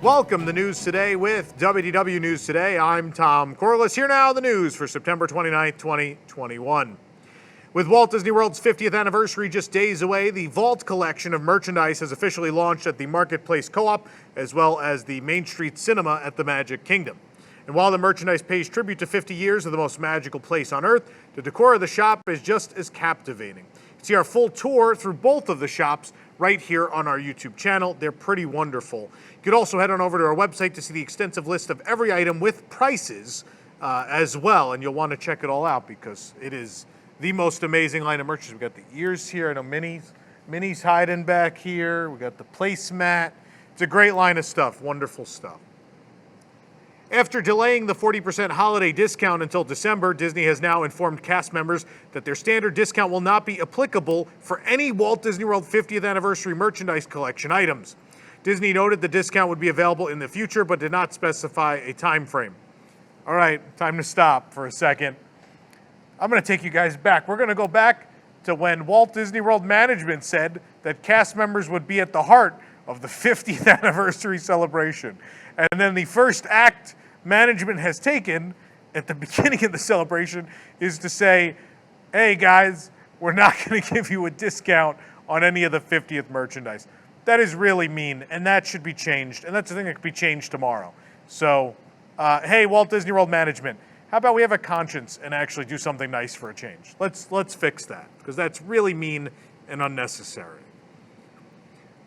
Welcome to News Today with WDW News Today. I'm Tom Corliss. Here now the news for September 29th, 2021. With Walt Disney World's 50th anniversary just days away, the Vault collection of merchandise has officially launched at the Marketplace Co-op, as well as the Main Street Cinema at the Magic Kingdom. And while the merchandise pays tribute to 50 years of the most magical place on Earth, the decor of the shop is just as captivating. You can see our full tour through both of the shops right here on our YouTube channel. They're pretty wonderful. You could also head on over to our website to see the extensive list of every item with prices as well, and you'll want to check it all out because it is the most amazing line of merchandise. We've got the ears here, I know Minnie's hiding back here. We got the placemat. It's a great line of stuff, wonderful stuff. After delaying the 40% holiday discount until December, Disney has now informed cast members that their standard discount will not be applicable for any Walt Disney World 50th anniversary merchandise collection items. Disney noted the discount would be available in the future, but did not specify a time frame. All right, time to stop for a second. I'm going to take you guys back. We're going to go back to when Walt Disney World management said that cast members would be at the heart of the 50th anniversary celebration. And then the first act management has taken at the beginning of the celebration is to say, hey guys, we're not going to give you a discount on any of the 50th merchandise. That is really mean, and that should be changed. And that's the thing that could be changed tomorrow. So, hey, Walt Disney World management, how about we have a conscience and actually do something nice for a change? Let's fix that, because that's really mean and unnecessary.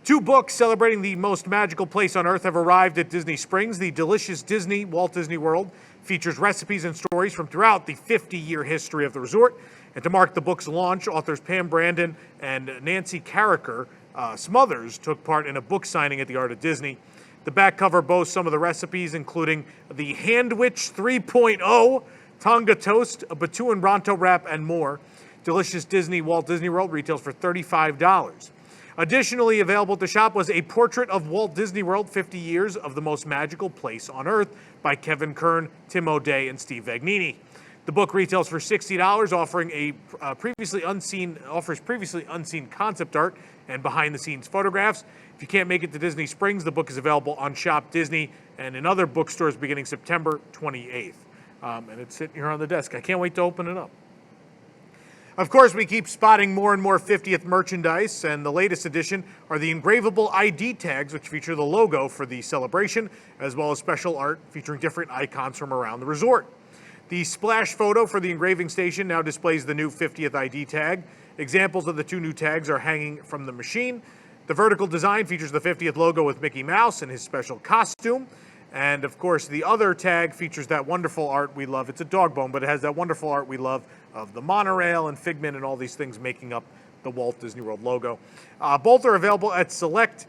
2 books celebrating the most magical place on Earth have arrived at Disney Springs. The Delicious Disney Walt Disney World features recipes and stories from throughout the 50-year history of the resort. And to mark the book's launch, authors Pam Brandon and Nancy Carricker Smothers took part in a book signing at the Art of Disney. The back cover boasts some of the recipes, including the Handwich 3.0, Tonga toast, a Batu and Bronto wrap, and more. Delicious Disney Walt Disney World retails for $35. Additionally available at the shop was a portrait of Walt Disney World 50 Years of the Most Magical Place on Earth by Kevin Kern, Tim O'Day, and Steve Vagnini. The book retails for $60, offering previously unseen concept art and behind-the-scenes photographs. If you can't make it to Disney Springs, the book is available on Shop Disney and in other bookstores beginning September 28th. And it's sitting here on the desk. I can't wait to open it up. Of course, we keep spotting more and more 50th merchandise, and the latest addition are the engravable ID tags, which feature the logo for the celebration, as well as special art featuring different icons from around the resort. The splash photo for the engraving station now displays the new 50th ID tag. Examples of the 2 new tags are hanging from the machine. The vertical design features the 50th logo with Mickey Mouse in his special costume. And of course, the other tag features that wonderful art we love. It's a dog bone, but it has that wonderful art we love of the monorail and Figment and all these things making up the Walt Disney World logo. Both are available at select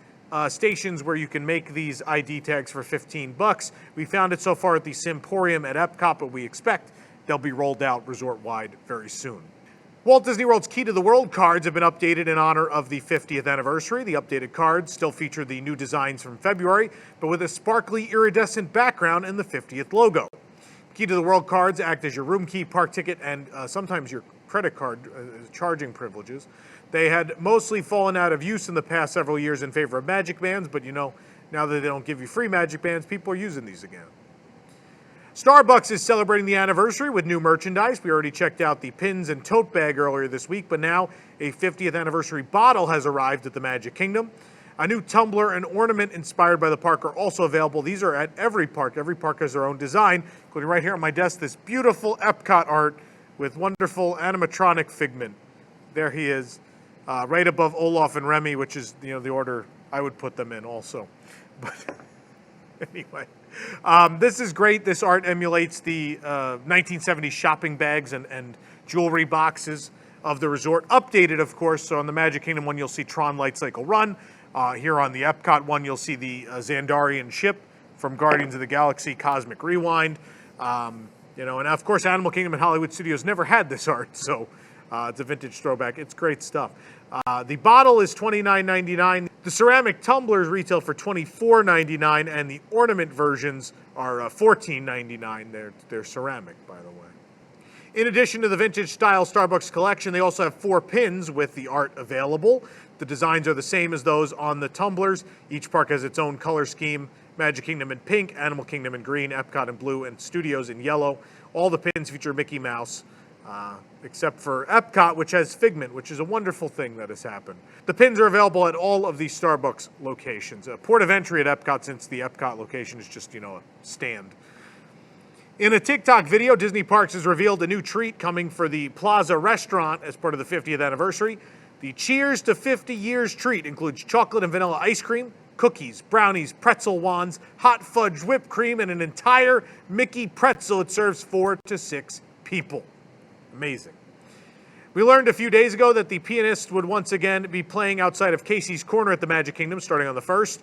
stations where you can make these ID tags for $15. We found it so far at the Simporium at Epcot, but we expect they'll be rolled out resort-wide very soon. Walt Disney World's Key to the World cards have been updated in honor of the 50th anniversary. The updated cards still feature the new designs from February, but with a sparkly iridescent background and the 50th logo. Key to the World cards act as your room key, park ticket, and sometimes your credit card charging privileges. They had mostly fallen out of use in the past several years in favor of Magic Bands, but you know, now that they don't give you free Magic Bands, people are using these again. Starbucks is celebrating the anniversary with new merchandise. We already checked out the pins and tote bag earlier this week, but now a 50th anniversary bottle has arrived at the Magic Kingdom. A new tumbler and ornament inspired by the park are also available. These are at every park. Every park has their own design, including right here on my desk, this beautiful Epcot art with wonderful animatronic Figment. There he is, right above Olaf and Remy, which is the order I would put them in also. But anyway, this is great. This art emulates the 1970s shopping bags and jewelry boxes of the resort. Updated, of course. So on the Magic Kingdom one, you'll see Tron Light Cycle Run. Here on the Epcot one, you'll see the Xandarian ship from Guardians of the Galaxy Cosmic Rewind. And of course, Animal Kingdom and Hollywood Studios never had this art, so it's a vintage throwback. It's great stuff. The bottle is $29.99. The ceramic tumblers retail for $24.99, and the ornament versions are $14.99. They're ceramic, by the way. In addition to the vintage-style Starbucks collection, they also have 4 pins with the art available. The designs are the same as those on the tumblers. Each park has its own color scheme. Magic Kingdom in pink, Animal Kingdom in green, Epcot in blue, and Studios in yellow. All the pins feature Mickey Mouse, except for Epcot, which has Figment, which is a wonderful thing that has happened. The pins are available at all of the Starbucks locations. A port of entry at Epcot, since the Epcot location is just, a stand. In a TikTok video, Disney Parks has revealed a new treat coming for the Plaza restaurant as part of the 50th anniversary. The Cheers to 50 Years treat includes chocolate and vanilla ice cream, cookies, brownies, pretzel wands, hot fudge whipped cream, and an entire Mickey pretzel. It serves 4 to 6 people. Amazing. We learned a few days ago that the Pianist would once again be playing outside of Casey's Corner at the Magic Kingdom starting on the 1st.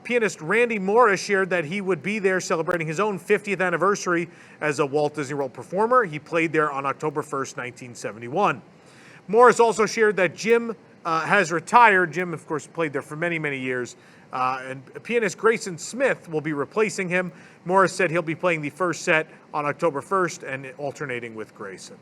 Pianist Randy Morris shared that he would be there celebrating his own 50th anniversary as a Walt Disney World performer. He played there on October 1st, 1971. Morris also shared that Jim has retired. Jim, of course, played there for many, many years. And pianist Grayson Smith will be replacing him. Morris said he'll be playing the first set on October 1st and alternating with Grayson.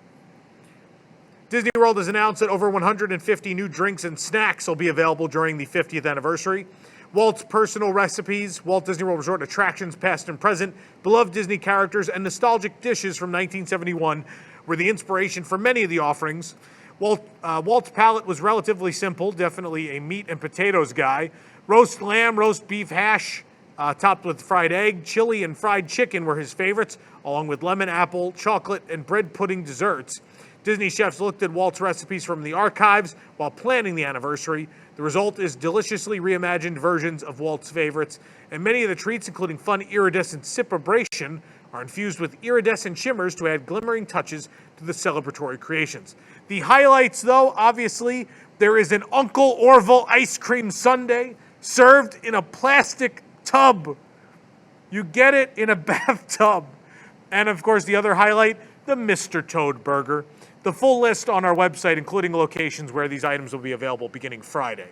Disney World has announced that over 150 new drinks and snacks will be available during the 50th anniversary. Walt's personal recipes, Walt Disney World Resort attractions past and present, beloved Disney characters, and nostalgic dishes from 1971 were the inspiration for many of the offerings. Walt's palate was relatively simple, definitely a meat and potatoes guy. Roast lamb, roast beef hash, topped with fried egg, chili, and fried chicken were his favorites, along with lemon, apple, chocolate, and bread pudding desserts. Disney chefs looked at Walt's recipes from the archives while planning the anniversary. The result is deliciously reimagined versions of Walt's favorites, and many of the treats, including fun iridescent sipabration, are infused with iridescent shimmers to add glimmering touches to the celebratory creations. The highlights, though, obviously, there is an Uncle Orville ice cream sundae served in a plastic tub. You get it in a bathtub. And, of course, the other highlight, the Mr. Toad burger. The full list on our website, including locations where these items will be available beginning Friday.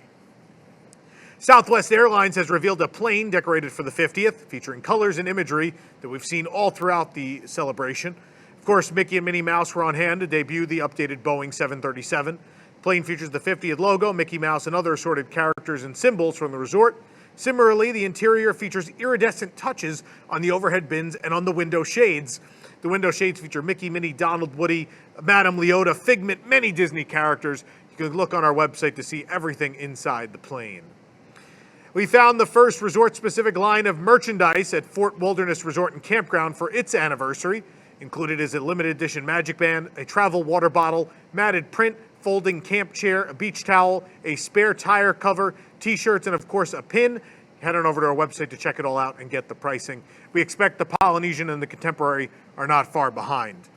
Southwest Airlines has revealed a plane decorated for the 50th, featuring colors and imagery that we've seen all throughout the celebration. Of course, Mickey and Minnie Mouse were on hand to debut the updated Boeing 737. The plane features the 50th logo, Mickey Mouse, and other assorted characters and symbols from the resort. Similarly, the interior features iridescent touches on the overhead bins and on the window shades. The window shades feature Mickey, Minnie, Donald, Woody, Madame Leota, Figment, many Disney characters. You can look on our website to see everything inside the plane. We found the first resort-specific line of merchandise at Fort Wilderness Resort and Campground for its anniversary. Included is a limited edition Magic Band, a travel water bottle, matted print, folding camp chair, a beach towel, a spare tire cover, t-shirts, and of course a pin. Head on over to our website to check it all out and get the pricing. We expect the Polynesian and the Contemporary are not far behind.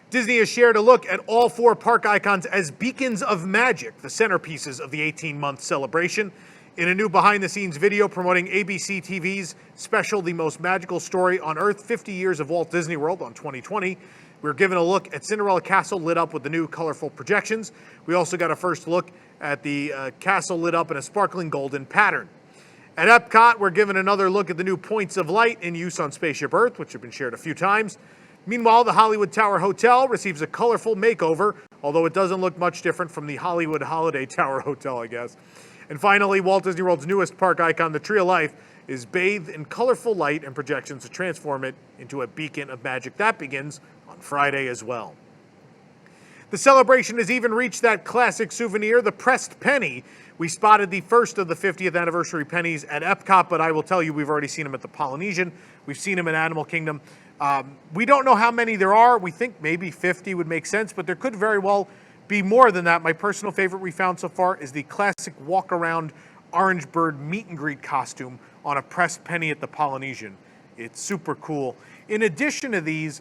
Disney has shared a look at all 4 park icons as beacons of magic, the centerpieces of the 18-month celebration. In a new behind-the-scenes video promoting ABC TV's special The Most Magical Story on Earth, 50 Years of Walt Disney World on 2020, we're given a look at Cinderella Castle lit up with the new colorful projections. We also got a first look at the castle lit up in a sparkling golden pattern. At Epcot, we're given another look at the new points of light in use on Spaceship Earth, which have been shared a few times. Meanwhile, the Hollywood Tower Hotel receives a colorful makeover, although it doesn't look much different from the Hollywood Holiday Tower Hotel, I guess. And finally, Walt Disney World's newest park icon, the Tree of Life, is bathed in colorful light and projections to transform it into a beacon of magic. That begins on Friday as well. The celebration has even reached that classic souvenir, the pressed penny. We spotted the first of the 50th anniversary pennies at Epcot, but I will tell you, we've already seen them at the Polynesian. We've seen them in Animal Kingdom. We don't know how many there are. We think maybe 50 would make sense, but there could very well be more than that. My personal favorite we found so far is the classic walk-around orange bird meet and greet costume on a pressed penny at the Polynesian. It's super cool. In addition to these,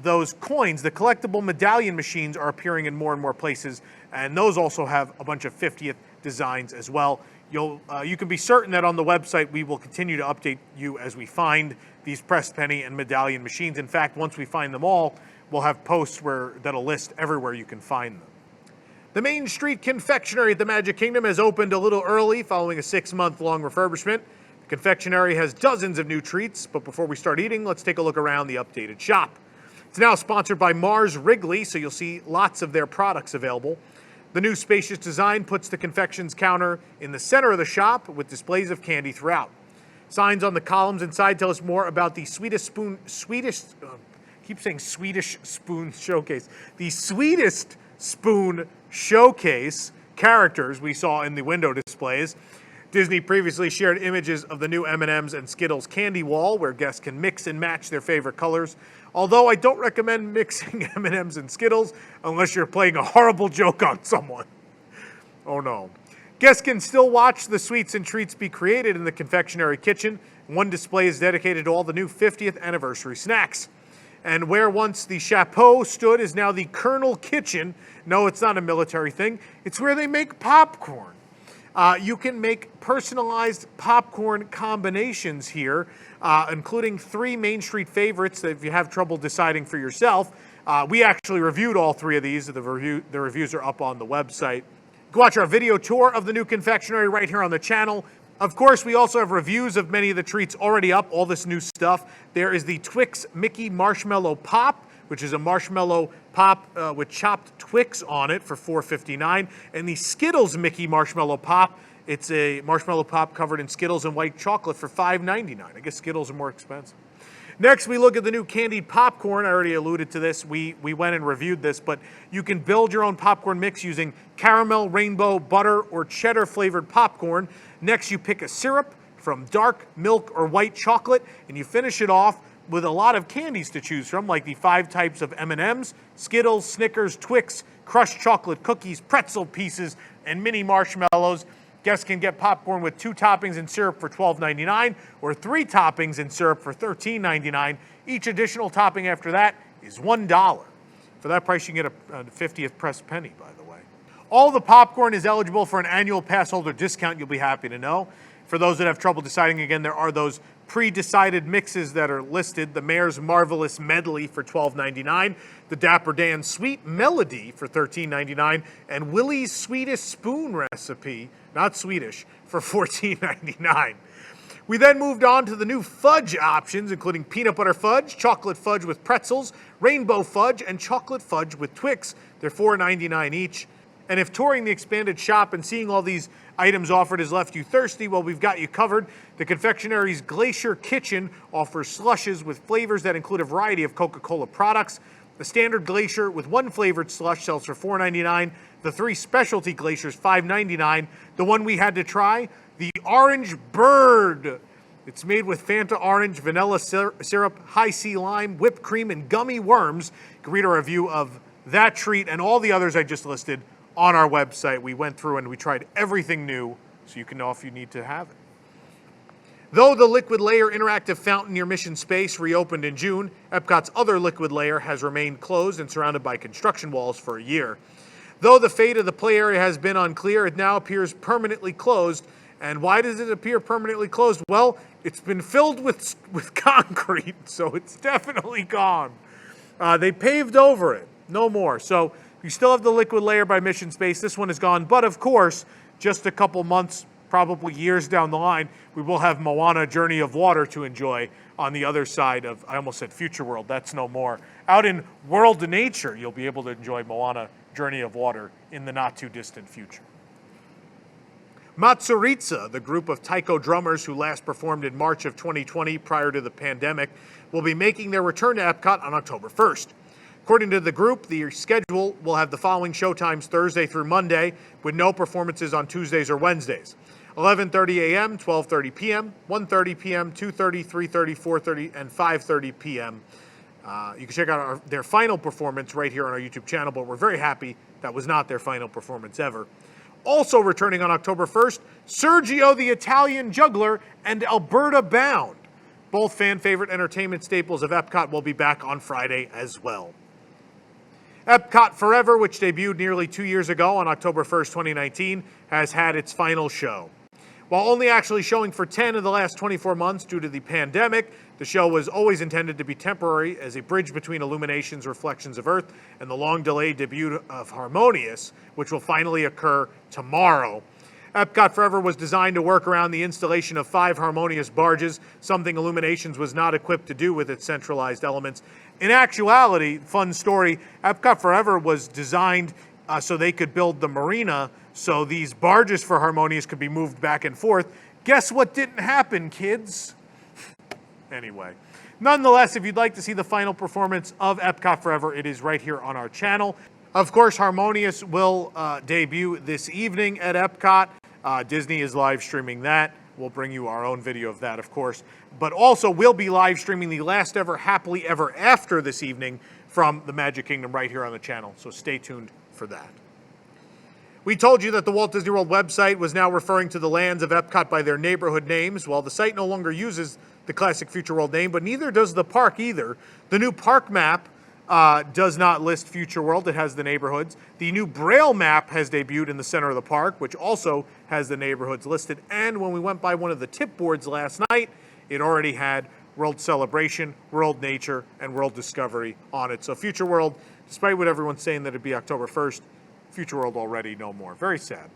those coins, the collectible medallion machines, are appearing in more and more places, and those also have a bunch of 50th designs as well. You can be certain that on the website we will continue to update you as we find these pressed penny and medallion machines. In fact, once we find them all, we'll have posts that'll list everywhere you can find them. The Main Street Confectionery at the Magic Kingdom has opened a little early following a 6-month-long refurbishment. The confectionery has dozens of new treats, but before we start eating, let's take a look around the updated shop. It's now sponsored by Mars Wrigley, so you'll see lots of their products available. The new spacious design puts the confections counter in the center of the shop with displays of candy throughout. Signs on the columns inside tell us more about the Swedish Spoon Showcase. The Sweetest Spoon Showcase characters we saw in the window displays. Disney previously shared images of the new M&M's and Skittles candy wall, where guests can mix and match their favorite colors. Although I don't recommend mixing M&M's and Skittles unless you're playing a horrible joke on someone. Oh no. Guests can still watch the sweets and treats be created in the confectionery kitchen. One display is dedicated to all the new 50th anniversary snacks. And where once the Chapeau stood is now the Colonel Kitchen. No, it's not a military thing. It's where they make popcorn. You can make personalized popcorn combinations here, including 3 Main Street favorites that if you have trouble deciding for yourself. We actually reviewed all 3 of these. The reviews are up on the website. Go watch our video tour of the new confectionery right here on the channel. Of course, we also have reviews of many of the treats already up, all this new stuff. There is the Twix Mickey Marshmallow Pop, which is a marshmallow pop with chopped Twix on it for $4.59. And the Skittles Mickey Marshmallow Pop, it's a marshmallow pop covered in Skittles and white chocolate for $5.99. I guess Skittles are more expensive. Next, we look at the new candied popcorn. I already alluded to this. We went and reviewed this, but you can build your own popcorn mix using caramel, rainbow, butter, or cheddar flavored popcorn. Next, you pick a syrup from dark, milk, or white chocolate, and you finish it off with a lot of candies to choose from, like the 5 types of M&Ms, Skittles, Snickers, Twix, crushed chocolate cookies, pretzel pieces, and mini marshmallows. Guests can get popcorn with 2 toppings and syrup for $12.99 or 3 toppings and syrup for $13.99. Each additional topping after that is $1. For that price, you can get a 50th pressed penny, by the way. All the popcorn is eligible for an annual pass holder discount, you'll be happy to know. For those that have trouble deciding, again, there are those pre-decided mixes that are listed. The Mayor's Marvelous Medley for $12.99, the Dapper Dan Sweet Melody for $13.99, and Willie's Sweetest Spoon Recipe, not Swedish, for $14.99. We then moved on to the new fudge options, including peanut butter fudge, chocolate fudge with pretzels, rainbow fudge, and chocolate fudge with Twix. They're $4.99 each. And if touring the expanded shop and seeing all these items offered has left you thirsty, well, we've got you covered. The confectionery's Glacier Kitchen offers slushes with flavors that include a variety of Coca-Cola products. The standard Glacier with 1 flavored slush sells for $4.99. The 3 specialty Glaciers, $5.99. The one we had to try, the Orange Bird. It's made with Fanta orange, vanilla syrup, high C lime, whipped cream, and gummy worms. You can read a review of that treat and all the others I just listed on our website. We went through and we tried everything new, so you can know if you need to have it. Though the Liquid Layer interactive fountain near Mission Space reopened in June, Epcot's other Liquid Layer has remained closed and surrounded by construction walls for a year. Though the fate of the play area has been unclear, it now appears permanently closed. And why does it appear permanently closed? Well, it's been filled with concrete, so it's definitely gone. They paved over it, no more. So you still have the Liquid Layer by Mission Space. This one is gone. But of course, just a couple months, probably years down the line, we will have Moana Journey of Water to enjoy on the other side of, I almost said Future World, that's no more. Out in World of Nature, you'll be able to enjoy Moana Journey of Water in the not too distant future. Matsuritsa, the group of taiko drummers who last performed in March of 2020 prior to the pandemic, will be making their return to Epcot on October 1st. According to the group, the schedule will have the following showtimes Thursday through Monday, with no performances on Tuesdays or Wednesdays. 11:30 a.m., 12:30 p.m., 1:30 p.m., 2:30, 3:30, 4:30, and 5:30 p.m. You can check out their final performance right here on our YouTube channel, but we're very happy that was not their final performance ever. Also returning on October 1st, Sergio the Italian Juggler and Alberta Bound. Both fan-favorite entertainment staples of Epcot will be back on Friday as well. Epcot Forever, which debuted nearly 2 years ago on October 1st, 2019, has had its final show. While only actually showing for 10 of the last 24 months due to the pandemic, the show was always intended to be temporary as a bridge between Illumination's Reflections of Earth and the long-delayed debut of Harmonious, which will finally occur tomorrow. Epcot Forever was designed to work around the installation of 5 Harmonious barges, something Illuminations was not equipped to do with its centralized elements. In actuality, fun story, Epcot Forever was designed so they could build the marina so these barges for Harmonious could be moved back and forth. Guess what didn't happen, kids? Anyway, nonetheless, if you'd like to see the final performance of Epcot Forever, it is right here on our channel. Of course, Harmonious will debut this evening at Epcot. Disney is live streaming that. We'll bring you our own video of that, of course. But also, we'll be live streaming the last ever Happily Ever After this evening from the Magic Kingdom right here on the channel. So stay tuned for that. We told you that the Walt Disney World website was now referring to the lands of Epcot by their neighborhood names. Well, the site no longer uses the classic Future World name, but neither does the park either. The new park map does not list Future World. It has the neighborhoods. The new Braille map has debuted in the center of the park, which also has the neighborhoods listed. And when we went by one of the tip boards last night, it already had World Celebration, World Nature, and World Discovery on it. So Future World, despite what everyone's saying that it'd be October 1st, Future World already no more. Very sad.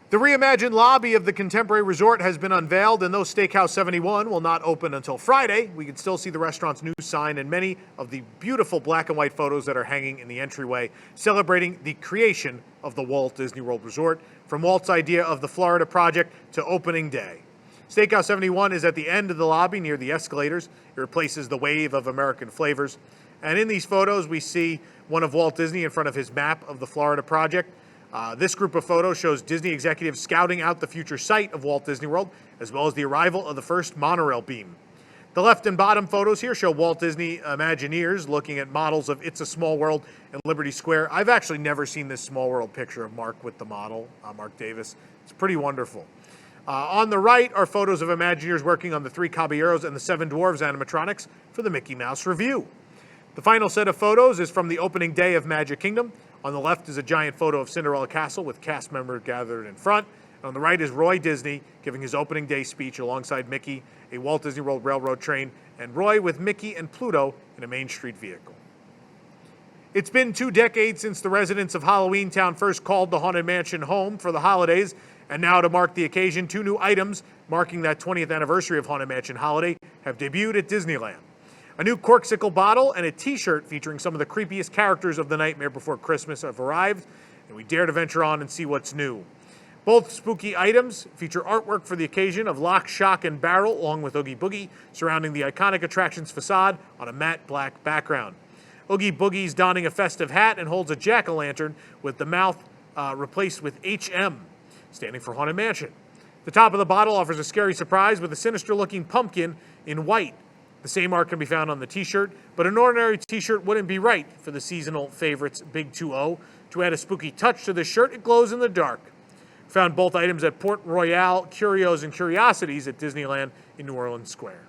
The reimagined lobby of the Contemporary Resort has been unveiled, and though Steakhouse 71 will not open until Friday, we can still see the restaurant's new sign and many of the beautiful black and white photos that are hanging in the entryway, celebrating the creation of the Walt Disney World Resort, from Walt's idea of the Florida project to opening day. Steakhouse 71 is at the end of the lobby near the escalators. It replaces the wave of American flavors. And in these photos, we see one of Walt Disney in front of his map of the Florida project. This group of photos shows Disney executives scouting out the future site of Walt Disney World, as well as the arrival of the first monorail beam. The left and bottom photos here show Walt Disney Imagineers looking at models of It's a Small World and Liberty Square. I've actually never seen this Small World picture of Mark with the model, Mark Davis. It's pretty wonderful. On the right are photos of Imagineers working on the 3 Caballeros and the 7 Dwarves animatronics for the Mickey Mouse Revue. The final set of photos is from the opening day of Magic Kingdom. On the left is a giant photo of Cinderella Castle with cast members gathered in front. And on the right is Roy Disney giving his opening day speech alongside Mickey, a Walt Disney World Railroad train, and Roy with Mickey and Pluto in a Main Street vehicle. It's been 2 decades since the residents of Halloween Town first called the Haunted Mansion home for the holidays, and now to mark the occasion, 2 new items marking that 20th anniversary of Haunted Mansion holiday have debuted at Disneyland. A new Corksicle bottle and a t-shirt featuring some of the creepiest characters of The Nightmare Before Christmas have arrived, and we dare to venture on and see what's new. Both spooky items feature artwork for the occasion of Lock, Shock, and Barrel, along with Oogie Boogie, surrounding the iconic attraction's facade on a matte black background. Oogie Boogie's donning a festive hat and holds a jack-o'-lantern with the mouth replaced with HM, standing for Haunted Mansion. The top of the bottle offers a scary surprise with a sinister-looking pumpkin in white. The same art can be found on the t-shirt, but an ordinary t-shirt wouldn't be right for the seasonal favorites Big 2-0. To add a spooky touch to the shirt, it glows in the dark. Found both items at Port Royale Curios and Curiosities at Disneyland in New Orleans Square.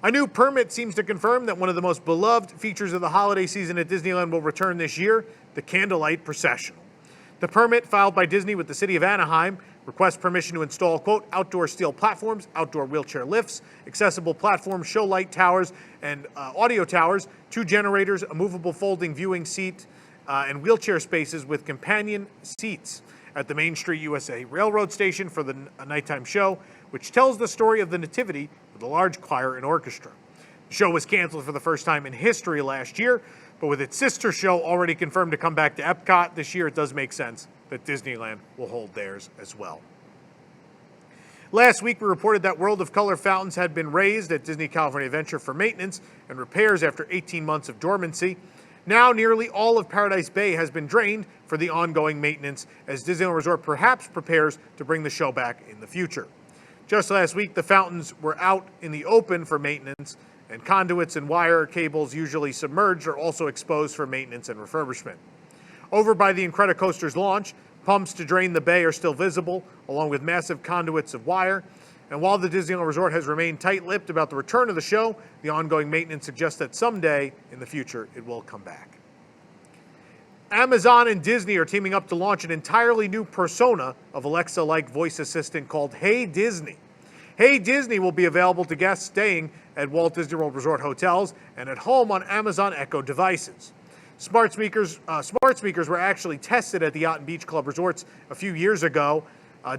A new permit seems to confirm that one of the most beloved features of the holiday season at Disneyland will return this year, the Candlelight Processional. The permit, filed by Disney with the city of Anaheim, requests permission to install, quote, outdoor steel platforms, outdoor wheelchair lifts, accessible platforms, show light towers, and audio towers, 2 generators, a movable folding viewing seat, and wheelchair spaces with companion seats at the Main Street USA Railroad Station for the nighttime show, which tells the story of the Nativity with a large choir and orchestra. The show was canceled for the first time in history last year, but with its sister show already confirmed to come back to Epcot this year, it does make sense that Disneyland will hold theirs as well. Last week, we reported that World of Color fountains had been raised at Disney California Adventure for maintenance and repairs after 18 months of dormancy. Now, nearly all of Paradise Bay has been drained for the ongoing maintenance as Disneyland Resort perhaps prepares to bring the show back in the future. Just last week, the fountains were out in the open for maintenance, and conduits and wire cables usually submerged are also exposed for maintenance and refurbishment. Over by the Incredicoaster's launch, pumps to drain the bay are still visible, along with massive conduits of wire. And while the Disneyland Resort has remained tight-lipped about the return of the show, the ongoing maintenance suggests that someday in the future it will come back. Amazon and Disney are teaming up to launch an entirely new persona of Alexa-like voice assistant called Hey Disney. Hey Disney will be available to guests staying at Walt Disney World Resort hotels and at home on Amazon Echo devices. Smart speakers were actually tested at the Yacht and Beach Club resorts a few years ago.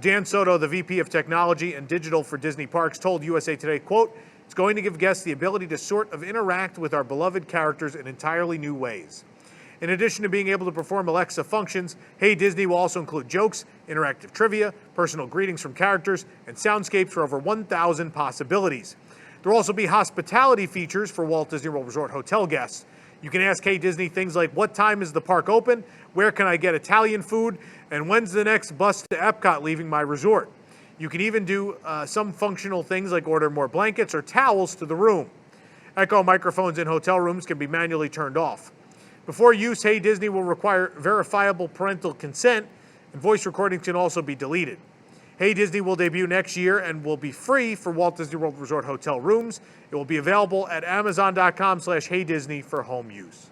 Dan Soto, the VP of Technology and Digital for Disney Parks, told USA Today, quote, "It's going to give guests the ability to sort of interact with our beloved characters in entirely new ways." In addition to being able to perform Alexa functions, Hey Disney will also include jokes, interactive trivia, personal greetings from characters, and soundscapes for over 1,000 possibilities. There will also be hospitality features for Walt Disney World Resort hotel guests. You can ask Hey Disney things like, what time is the park open? Where can I get Italian food? And when's the next bus to Epcot leaving my resort? You can even do some functional things like order more blankets or towels to the room. Echo microphones in hotel rooms can be manually turned off. Before use, Hey Disney will require verifiable parental consent, and voice recordings can also be deleted. Hey Disney will debut next year and will be free for Walt Disney World Resort hotel rooms. It will be available at amazon.com/HeyDisney for home use.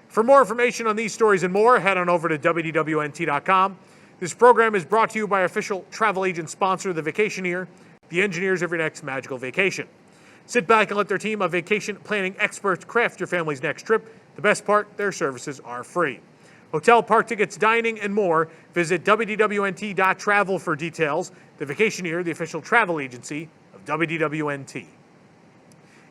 For more information on these stories and more, head on over to WDWNT.com. This program is brought to you by official travel agent sponsor, The Vacationeer, the engineers of your next magical vacation. Sit back and let their team of vacation planning experts craft your family's next trip. The best part, their services are free. Hotel, park tickets, dining, and more. Visit WDWNT.travel for details. The Vacationeer, the official travel agency of WDWNT.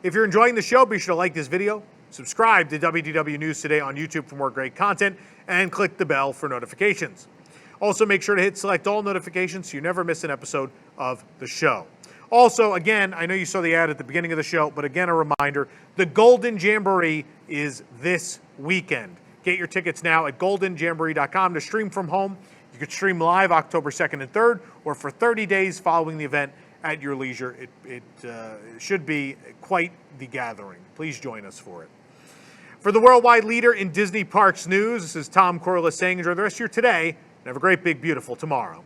If you're enjoying the show, be sure to like this video, subscribe to WDW News Today on YouTube for more great content, and click the bell for notifications. Also, make sure to hit select all notifications so you never miss an episode of the show. Also, again, I know you saw the ad at the beginning of the show, but again, a reminder, the Golden Jamboree is this weekend. Get your tickets now at goldenjamboree.com to stream from home. You could stream live October 2nd and 3rd, or for 30 days following the event at your leisure. It should be quite the gathering. Please join us for it. For the worldwide leader in Disney Parks news, this is Tom Corliss saying enjoy the rest of your today, and have a great, big, beautiful tomorrow.